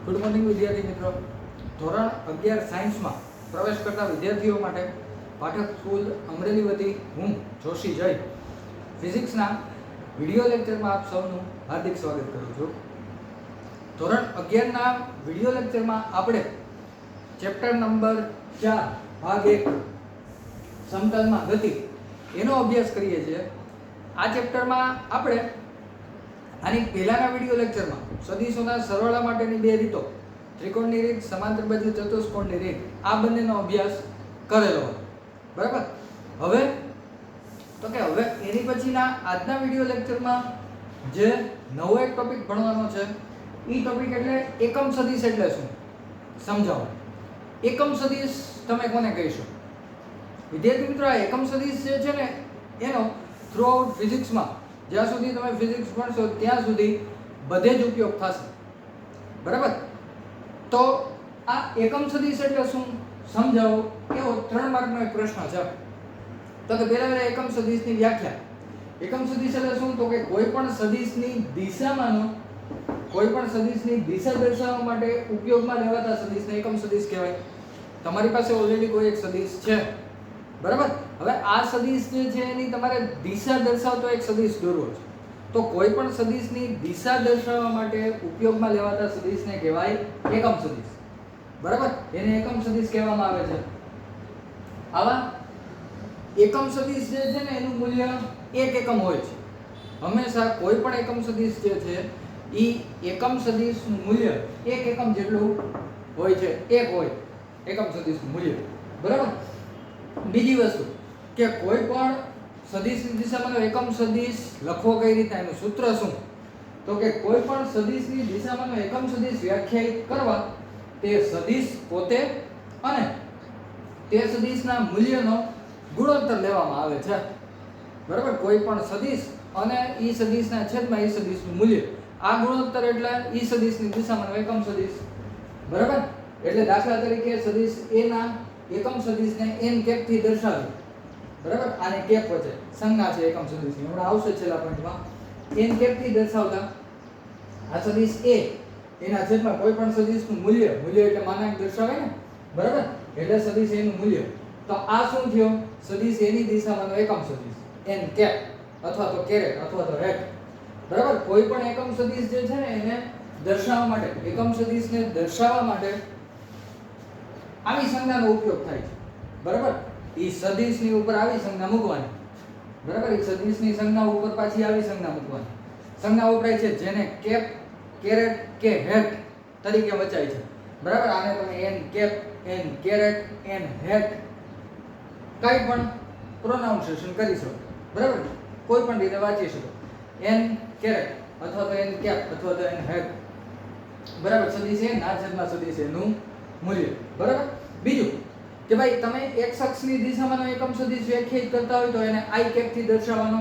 Good morning વિદ્યાર્થી મિત્રો. ધોરણ 11 સાયન્સમાં પ્રવેશ કરતા વિદ્યાર્થીઓ માટે પાઠક સ્કૂલ અમરેલી વતી હું જોશી જય ફિઝિક્સના વિડિયો લેક્ચરમાં આપ સૌનું હાર્દિક સ્વાગત કરું છું. ધોરણ 11ના વિડિયો લેક્ચરમાં આપણે ચેપ્ટર નંબર 4 ભાગ 1 સમતલમાં ગતિ એનો અભ્યાસ કરીએ છીએ. આ ચેપ્ટરમાં આપણે આની પહેલાના વિડિયો લેક્ચરમાં સદિશોના સરવાળા માટેની બે રીતો, ત્રિકોણની રીત, સમાંતર બાજુ ચતુષ્કોણની રીત, આ બંનેનો અભ્યાસ કરેલો હતો. બરાબર. હવે એની પછીના આજના વિડિયો લેક્ચરમાં જે નવો એક ટોપિક ભણવાનો છે, એ ટોપિક એટલે એકમ સદિશ એટલે શું સમજાવો. એકમ સદિશ તમે કોને કહીશો? વિદ્યાર્થી મિત્રો, આ એકમ સદિશ જે છે ને એનો થ્રુઆઉટ ફિઝિક્સમાં જ્યાં સુધી તમે ફિઝિક્સ ભણશો ત્યાં સુધી બધે જ ઉપયોગ થશે. બરાબર. તો આ એકમ સદિશ એટલે શું સમજાવો એવો 3 માર્કનો એક પ્રશ્ન છે. તો કે પહેલા એકમ સદિશની વ્યાખ્યા. એકમ સદિશ એટલે શું? તો કે કોઈ પણ સદિશની દિશા દર્શાવવા માટે ઉપયોગમાં લેવાતા સદિશને એકમ સદિશ કહેવાય. તમારી પાસે ઓલરેડી કોઈ એક સદિશ છે, બરાબર. હવે આ સદિશ જે છે એની તમારે દિશા દર્શાવતો એક સદિશ દોરવો છે. તો કોઈ પણ સદિશની દિશા દર્શાવવા માટે ઉપયોગમાં લેવાતા સદિશને કહેવાય એકમ સદિશ. બરાબર. એને એકમ સદિશ કહેવામાં આવે છે. આવા એકમ સદિશ જે છે ને એનું મૂલ્ય 1 એકમ હોય છે. હંમેશા કોઈ પણ એકમ સદિશ જે છે ઈ એકમ સદિશનું મૂલ્ય 1 એકમ જેટલું હોય છે. 1 હોય એકમ સદિશનું મૂલ્ય. બરાબર. બીજી વસ્તુ કે કોઈ પણ સદિશની દિશામાંનો એકમ સદિશ લખવો કઈ રીતના, એનું સૂત્ર શું? તો કે કોઈ પણ સદિશની દિશામાંનો એકમ સદિશ વ્યાખ્યાયિત કરવા તે સદિશ પોતે અને તે સદિશના મૂલ્યનો ગુણોત્તર લેવામાં આવે છે. બરાબર. કોઈ પણ સદિશ અને ઈ સદિશના છેદમાં ઈ સદિશનું મૂલ્ય, આ ગુણોત્તર એટલે ઈ સદિશની દિશામાંનો એકમ સદિશ. બરાબર. એટલે દાખલા તરીકે સદિશ a ના એકમ સદિશને n કેપ થી દર્શાવ્યું. બરાબર. આને કેપ વચ્ચે સંજ્ઞા છે એકમ સદિશની, હમણાં આવશે છેલ્લા પોઈન્ટમાં. n કેપ થી દર્શાવતા આ સદિશ a એના છેદમાં કોઈ પણ સદિશનું મૂલ્ય એટલે માનાંક દર્શાવે ને, બરાબર. એટલે સદિશ a નું મૂલ્ય. તો આ શું થયો? સદિશ a ની દિશામાંનો એકમ સદિશ n કેપ અથવા તો કેરેટ અથવા તો હેટ. બરાબર. કોઈ પણ એકમ સદિશ જે છે ને એને દર્શાવવા માટે, એકમ સદિશને દર્શાવવા માટે આવી સંજ્ઞાનો ઉપયોગ થાય છે. બરાબર. ઈ સદિશની ઉપર આવી સંજ્ઞા મૂકવાની. બરાબર. ઈ સદિશની સંજ્ઞા ઉપર પાછી આવી સંજ્ઞા મૂકવાની. સંજ્ઞા વપરાય છે જેને કેપ, કેરેટ કે હેટ તરીકે વચાય છે. બરાબર. આને તમે n cap, n caret, n hat કઈ પણ પ્રોનાઉન્સિએશન કરી શકો. બરાબર. કોઈ પણ રીતે વાંચી શકો. n કેરેટ અથવા તો n કેપ અથવા તો n હેટ. બરાબર. સદિશ a ના છેદમાં સદિશ a નું મૂલ્ય. બરાબર. બીજું કે ભાઈ તમે x અક્ષની દિશામાંનો એકમ સદિશ વ્યાખ્યાયિત કરતા હોય તો એને i કેપ થી દર્શાવવાનો,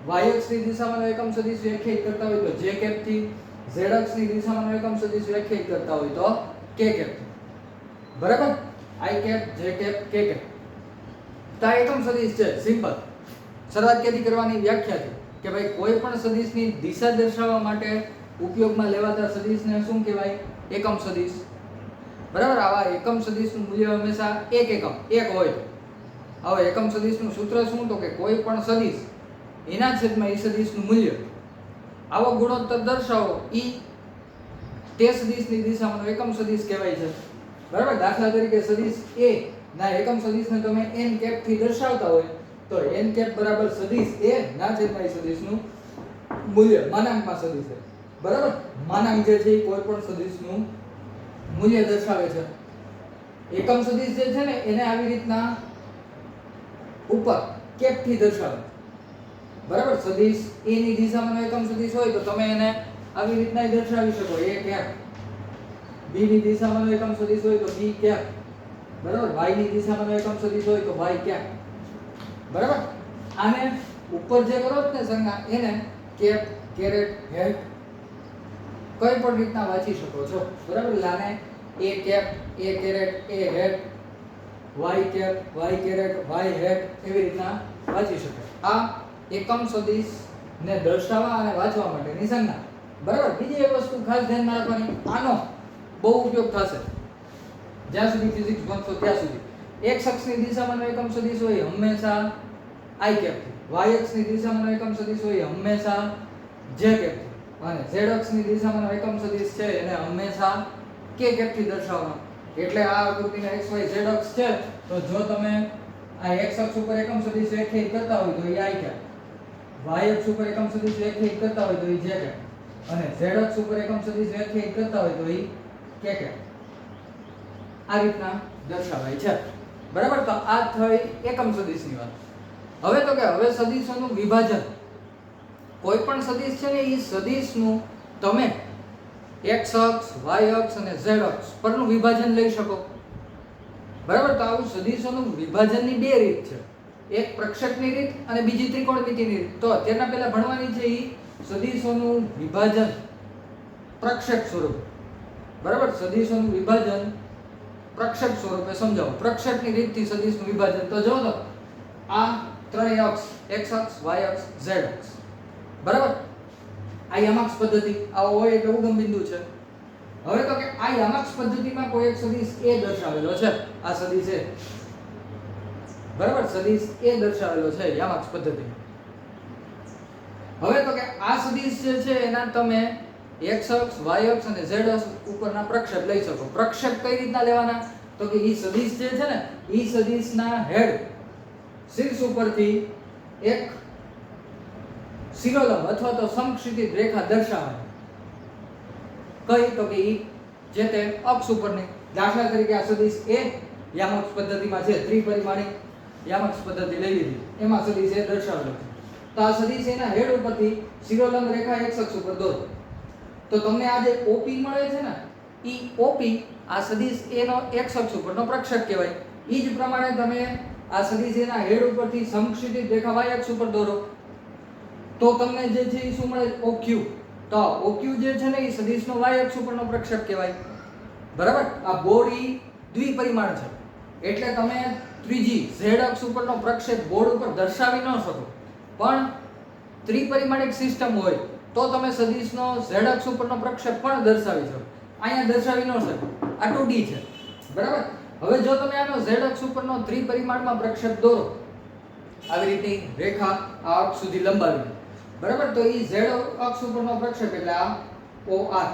y અક્ષની દિશામાંનો એકમ સદિશ વ્યાખ્યાયિત કરતા હોય તો j કેપ થી, z અક્ષની દિશામાંનો એકમ સદિશ વ્યાખ્યાયિત કરતા હોય તો k કેપ થી. બરાબર. i cap, j cap, k cap. તો આ એકમ સદિશ છે. સિમ્પલ. શરૂઆત ક્યાંથી કરવાની? વ્યાખ્યાથી. કે ભાઈ કોઈ પણ સદિશની દિશા દર્શાવવા માટે ઉપયોગમાં લેવાતા સદિશને શું કહેવાય? એકમ સદિશ. બરાબર. આવા એકમ સદિશનું મૂલ્ય હંમેશા 1 એકમ 1 હોય. હવે એકમ સદિશનું સૂત્ર શું? તો કે કોઈ પણ સદિશ એના છેદમાં ઈ સદિશનું મૂલ્ય, આવો ગુણોત્તર દર્શાવો, ઈ તે સદિશની દિશામાંનો એકમ સદિશ કહેવાય છે. બરાબર. દાખલા તરીકે સદિશ a ના એકમ સદિશને તમે n કેપ થી દર્શાવતા હોય તો n કેપ બરાબર સદિશ a ના છેદમાં ઈ સદિશનું મૂલ્ય માનાંકમાં સદિશ છે. બરાબર. માનાંક જે છે એ કોઈ પણ સદિશનું મૂલ્ય દર્શાવે છે. એકમ સદિશ જે છે ને એને આવી રીતના ઉપર કેપ થી દર્શાવે. બરાબર. સદિશ a ની દિશામાંનો એકમ સદિશ હોય તો તમે એને આવી રીતના દર્શાવી શકો. a cap. b ની દિશામાંનો એકમ સદિશ હોય તો b કેપ. બરાબર. y ની દિશામાંનો એકમ સદિશ હોય તો y કેપ. બરાબર. આને ઉપર જે કરો છો ને સંજ્ઞા એને કેપ, કેરેટ, હેટ કઈ પણ રીતના વાંચી શકો છો. બરાબર. આને a cap, a caret, a hat, y cap, y caret, y hat એવી રીતના વાંચી શકાય. આ એકમ સદિશને દર્શાવવા અને વાંચવા માટેની સંજ્ઞા. બરાબર. બીજી એક વસ્તુ ખાસ ધ્યાનમાં રાખવાની, આનો બહુ ઉપયોગ થશે જ્યાં સુધી ફિઝિક્સ ભણશો ત્યાં સુધી. x અક્ષની દિશામાંનો એકમ સદિશ હોય હંમેશા i કેપ થી, y અક્ષની દિશામાંનો એકમ સદિશ હોય હંમેશા j કેપ થી, અને z અક્ષની દિશામાંનો એકમ સદિશ છે એને હંમેશા k કેપ થી દર્શાવવાનો. એટલે આ આકૃતિનો x y z અક્ષ છે તો જો તમે આ x અક્ષ ઉપર એકમ સદિશ વ્યાખ્યાયિત કરતા હોય તો એ i કેપ, y અક્ષ ઉપર એકમ સદિશ વ્યાખ્યાયિત કરતા હોય તો એ j કેપ, અને z અક્ષ ઉપર એકમ સદિશ વ્યાખ્યાયિત કરતા હોય તો એ k કેપ. આ રીતના દર્શાવાય છે. બરાબર. તો આ થઈ એકમ સદિશની વાત. હવે તો કે હવે સદિશોનું વિભાજન. કોઈ પણ સદિશ છે ને એ સદિશનું તમે x અક્ષ, y અક્ષ અને z અક્ષ પરનું વિભાજન લઈ શકો. બરાબર. તો આવું સદિશોનું વિભાજનની બે રીત છે, એક પ્રક્ષેપની રીત અને બીજી ત્રિકોણમિતિની રીત. તો અત્યારના પહેલા ભણવાની છે એ સદિશોનું વિભાજન પ્રક્ષેપ સ્વરૂપે. બરાબર. સદિશોનું વિભાજન પ્રક્ષેપ સ્વરૂપે સમજાવો. પ્રક્ષેપની રીતથી સદિશનું વિભાજન તો જો તો આ ત્રણેય અક્ષ x અક્ષ, y અક્ષ, z અક્ષ. બરાબર. આ યામાક્ષ પદ્ધતિ આવો હોય એટલે ઉગમ બિંદુ છે. હવે તો કે આ યામાક્ષ પદ્ધતિમાં કોઈ એક સદિશ a દર્શાવેલો છે. આ સદિશ a. બરાબર. સદિશ a દર્શાવેલો છે યામાક્ષ પદ્ધતિમાં. હવે તો કે આ સદિશ જે છે એના તમે x અક્ષ, y અક્ષ અને z અક્ષ ઉપરના પ્રક્ષેપ લઈ શકો. પ્રક્ષેપ કઈ રીતના લેવાના? તો કે ઈ સદિશ જે છે ને ઈ સદિશના હેડ શીર્ષ ઉપરથી એક શિરોલંબ અથવા તો સમક્ષિતિજ રેખા દર્શાવવાની. કઈ? તો કે ઈ જે તે અક્ષ ઉપરની. દાખલા તરીકે આ સદિશ a યામાક્ષ પદ્ધતિમાં છે, ત્રિપરિમાણિક યામાક્ષ પદ્ધતિ લઈ લીધી, એમાં સદિશ a દર્શાવેલો છે. તો આ સદિશ એના હેડ ઉપરથી શિરોલંબ રેખા x અક્ષ ઉપર દોરો તો તમને આ જે OP મળે છે ને ઈ OP આ સદિશ a નો x અક્ષ ઉપરનો પ્રક્ષેપ કહેવાય. ઈ જ પ્રમાણે તમે આ સદિશ a ના હેડ ઉપરથી સમક્ષિતિજ રેખા y અક્ષ ઉપર દોરો તો તમને જે છે એ શું મળે? OQ. તો OQ જે છે ને એ સદિશનો y અક્ષ ઉપરનો પ્રક્ષેપ કહેવાય. બરાબર. આ બોર્ડ ઈ દ્વિપરિમાણ છે એટલે તમે ત્રીજી z અક્ષ ઉપરનો પ્રક્ષેપ બોર્ડ ઉપર દર્શાવી ન શકો, પણ ત્રિપરિમાણિક સિસ્ટમ હોય તો તમે સદિશનો z અક્ષ ઉપરનો પ્રક્ષેપ પણ દર્શાવી શકો. અહીંયા દર્શાવી ન શકો, આ 2D છે. બરાબર. હવે જો તમે આનો z અક્ષ ઉપરનો ત્રિપરિમાણમાં પ્રક્ષેપ દોરો આવી રીતની રેખા આ અક્ષ સુધી લંબાવી, બરાબર, તો ઈ z અક્ષ ઉપરનો પ્રક્ષેપ એટલે આ OR.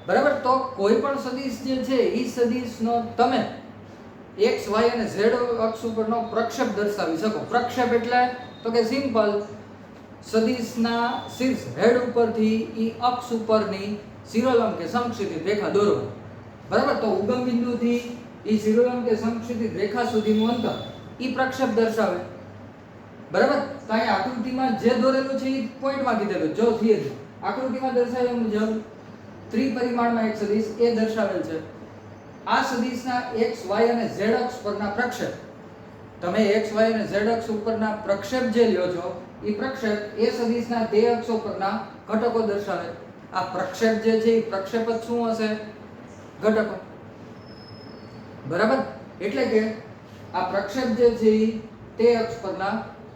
બરાબર. તો કોઈ પણ સદિશ જે છે ઈ સદિશનો તમે x y અને z અક્ષ ઉપરનો પ્રક્ષેપ દર્શાવી શકો. પ્રક્ષેપ એટલે તો કે સિમ્પલ સદિશના શીર્ષ હેડ ઉપરથી ઈ અક્ષ ઉપરની શિરોલંબ કે સમક્ષિતિજ રેખા દોરો. બરાબર. તો ઉગમ બિંદુથી ઈ શિરોલંબ કે સમક્ષિતિજ રેખા સુધીનું અંતર ઈ પ્રક્ષેપ દર્શાવે. બરાબર. તો અહીં આકૃતિમાં જે દોરેલું છે ઈ પોઈન્ટમાં કીધેલું. જો થિયરી આકૃતિમાં દર્શાવ્યા મુજબ ત્રિપરિમાણમાં એક સદિશ a દર્શાવેલ છે. આ સદિશના x y અને z અક્ષ પરના પ્રક્ષેપ, તમે x y અને z અક્ષ ઉપરના પ્રક્ષેપ જે લ્યો છો એ પ્રક્ષેપ એ સદિશના તે અક્ષો પરના ઘટકો દર્શાવે. આ પ્રક્ષેપ જે છે એ પ્રક્ષેપ જ શું હશે? ઘટકો. બરાબર. એટલે કે આ પ્રક્ષેપ જે છે એ તે અક્ષ પરના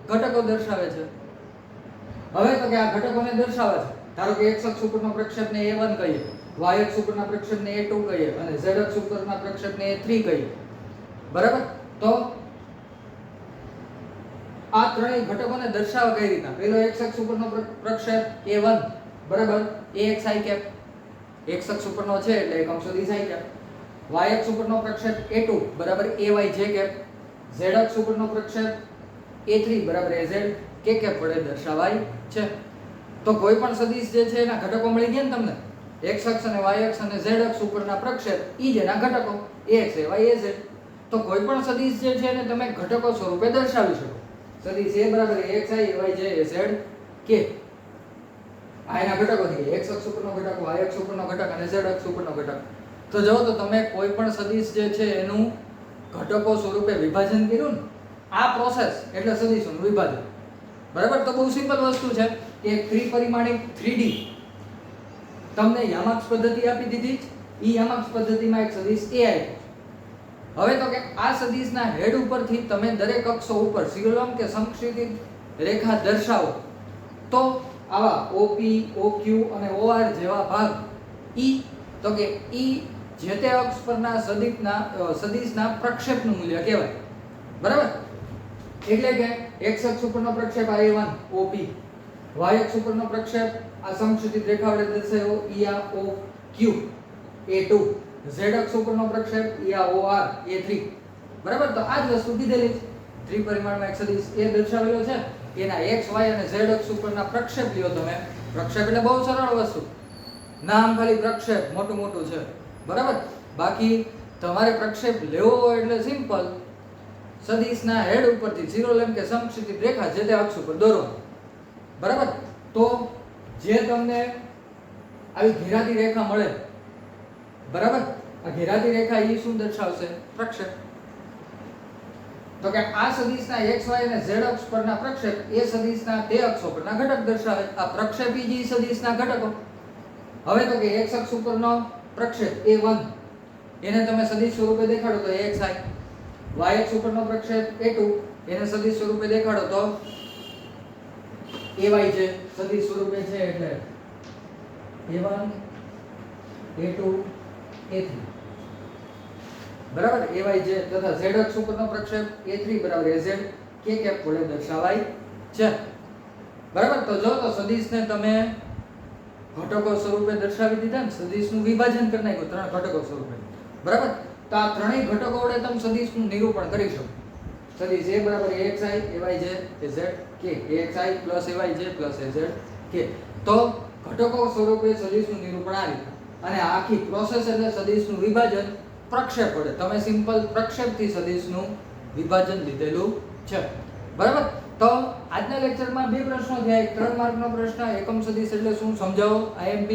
ઘટકો દર્શાવે છે. હવે તો કે આ ઘટકોને દર્શાવે છે. ધારો કે x અક્ષ ઉપરનો પ્રક્ષેપને a1 કહીએ, y અક્ષ ઉપરના પ્રક્ષેપને a2 કહીએ અને z અક્ષ ઉપરના પ્રક્ષેપને a3 કહીએ. બરાબર. તો આ ત્રણેય ઘટકોને દર્શાવવા કઈ રીતના? પહેલો x અક્ષ ઉપરનો પ્રક્ષેપ a1 બરાબર axi કેપ, x અક્ષ ઉપરનો છે એટલે એકમ સદિશ i કેપ. y અક્ષ ઉપરનો પ્રક્ષેપ a2 બરાબર ayj કેપ, z અક્ષ ઉપરનો પ્રક્ષેપ a3 બરાબર az k કેપ વડે દર્શાવાય છે. તો કોઈ પણ સદિશ જે છે એના ઘટકો મળી ગયા ને તમને, x અક્ષ અને y અક્ષ અને z અક્ષ ઉપરના પ્રક્ષેપ ઈ જેના ઘટકો ax ay az. તો કોઈ પણ સદિશ જે છે એને તમે ઘટકો સ્વરૂપે દર્શાવી શકો. સદિશ a બરાબર axi ayj az k. આ એના ઘટકો થઈ ગયા. x અક્ષ ઉપરનો ઘટક, y અક્ષ ઉપરનો ઘટક અને z અક્ષ ઉપરનો ઘટક. તો જો તો તમે કોઈ પણ સદિશ જે છે એનું ઘટકો સ્વરૂપે વિભાજન કર્યું ને, આ પ્રોસેસ એટલે સદિશોનું વિભાજન. બરાબર. તો બહુ સિમ્પલ વસ્તુ છે કે ત્રિપરિમાણિક 3D તમને યામાક્ષ પદ્ધતિ આપી દીધી. ઈ યામાક્ષ પદ્ધતિમાં એક સદિશ a આપ્યો. હવે તો કે આ સદિશના હેડ ઉપરથી તમે દરેક અક્ષો ઉપર શિરોલંબ કે સમક્ષિતિજ રેખા દર્શાવો તો આવા OP, OQ અને OR જેવા ભાગ ઈ તો કે ઈ જે તે અક્ષ પરના સદિશના પ્રક્ષેપનું મૂલ્ય કહેવાય. બરાબર? એટલે કે x અક્ષ ઉપરનો પ્રક્ષેપ a1 OP, y અક્ષ ઉપરનો પ્રક્ષેપ આ સમક્ષિતિજ રેખા વડે દર્શાવ્યો ઈ આ OQ a2, z અક્ષ ઉપરનો પ્રક્ષેપ ઈ આ OR a3. બરાબર? તો આ જ વસ્તુ કીધેલી છે. ત્રિપરિમાણમાં એક સદિશ એ દર્શાવેલો છે, એના x y અને z અક્ષ ઉપરના પ્રક્ષેપ લ્યો તમે. પ્રક્ષેપ એટલે બહુ સરળ વસ્તુ, નામ ખાલી પ્રક્ષેપ મોટું મોટું છે. બરાબર? બાકી તમારે પ્રક્ષેપ લેવો હોય એટલે સિમ્પલ, સદિશના હેડ ઉપરથી 0 લેમ કે સમક્ષિતિજ રેખા જે તે અક્ષ ઉપર દોરવાની. બરાબર? તો જે તમને આવી ઘેરાતી રેખા મળે, બરાબર, આ ઘેરાતી રેખા ઈ શું દર્શાવશે? પ્રક્ષેપ. તો કે આ સદિશના x y અને z અક્ષ પરના પ્રક્ષેપ એ સદિશના તે અક્ષો પરના ઘટક દર્શાવે. આ પ્રક્ષેપી જ સદિશના ઘટકો. હવે તો કે x અક્ષ ઉપરનો પ્રક્ષેપ a1 એને તમે સદિશ સ્વરૂપે દેખાડો તો axi, y અક્ષ ઉપરનો પ્રક્ષેપ a2 એને સદિશ સ્વરૂપે દેખાડો તો ay છે. સદિશ સ્વરૂપે છે એટલે a1 a2 a3. બરાબર? ay છે તથા z અક્ષ ઉપરનો પ્રક્ષેપ a3 બરાબર az કે કેપ વડે દર્શાવાય છે. બરાબર? તો જો તો સદિશને તમે ઘટકો સ્વરૂપે દર્શાવી દીધા ને, સદિશનું વિભાજન કરી નાખ્યું ત્રણ ઘટકો સ્વરૂપે. બરાબર? તો આ ત્રણેય ઘટકો વડે તમે સદિશનું નિરૂપણ કરી શકો. સદિશ a બરાબર axi ay છે az k, axi plus ay છે plus az k. તો ઘટકો સ્વરૂપે સદિશનું નિરૂપણ આ રીતે. અને આખી પ્રોસેસ એટલે સદિશનું વિભાજન પ્રક્ષેપ વડે. તમે સિમ્પલ પ્રક્ષેપથી સદિશનું વિભાજન લીધેલું છે. બરાબર? તો આજના લેક્ચરમાં બે પ્રશ્નો થયા. એક 3 માર્કનો પ્રશ્ન, એકમ સદિશ એટલે શું સમજાવો, IMP.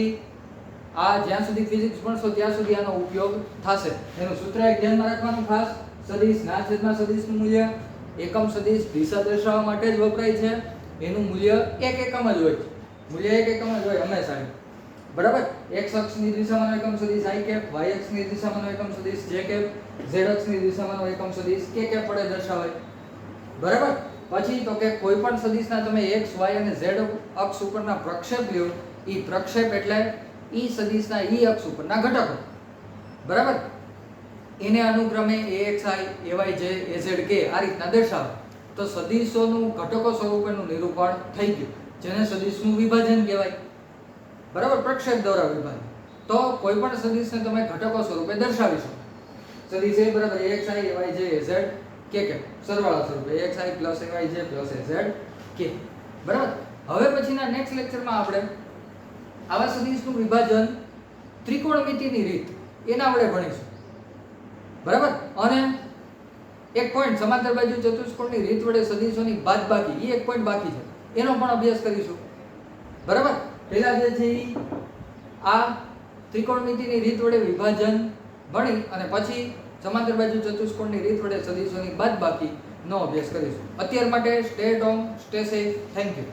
આ જ્યાં સુધી ફિઝિક્સ ભણશો ત્યાં સુધી આનો ઉપયોગ થશે. એનું સૂત્ર એક ધ્યાનમાં રાખવાનું ખાસ, સદિશ ના છેદમાં સદિશનું મૂલ્ય એકમ સદિશ દિશા દર્શાવવા માટે જ વપરાય છે. એનું મૂલ્ય એક એકમ જ હોય છે. મૂલ્ય એક એકમ જ હોય હંમેશા. બરાબર? x અક્ષની દિશામાંનો એકમ સદિશ i કેપ, y અક્ષની દિશામાંનો એકમ સદિશ j કેપ, z અક્ષની દિશામાંનો એકમ સદિશ k કેપ વડે દર્શાવાય. બરાબર? પછી તો કે કોઈ પણ સદિશના તમે x y અને z અક્ષ ઉપરના પ્રક્ષેપ લ્યો, ઈ પ્રક્ષેપ એટલે ઈ સદિશના ઈ અક્ષ ઉપરના ઘટકો. બરાબર? એને અનુક્રમે axi ay j az k આ રીતના દર્શાવે. તો સદિશોનું ઘટકો સ્વરૂપેનું નિરૂપણ થઈ ગયું, જેને સદિશનું વિભાજન કહેવાય. બરાબર? પ્રક્ષેપ દ્વારા વિભાજન. તો કોઈ પણ સદિશને તમે ઘટકો સ્વરૂપે દર્શાવી શકો. સદિશ a બરાબર axi ay j az k કે સરવાળા સ્વરૂપે axi plus ay j plus az k. બરાબર? હવે પછીના નેક્સ્ટ લેક્ચરમાં આપણે આવા સદિશનું વિભાજન ત્રિકોણમિતિની રીત એના વડે ભણીશું. બરાબર? અને એક પોઈન્ટ સમાંતર બાજુ ચતુષ્કોણની રીત વડે સદિશોની બાદબાકી, એ એક પોઈન્ટ બાકી છે, એનો પણ અભ્યાસ કરીશું. બરાબર? પહેલા જે છે આ ત્રિકોણમિતિની રીત વડે વિભાજન ભણી અને પછી સમાંતર બાજુ ચતુષ્કોણની રીત વડે સદિશોની બાદબાકી નો અભ્યાસ કરીશું. અત્યાર માટે stay at home, stay safe. Thank you.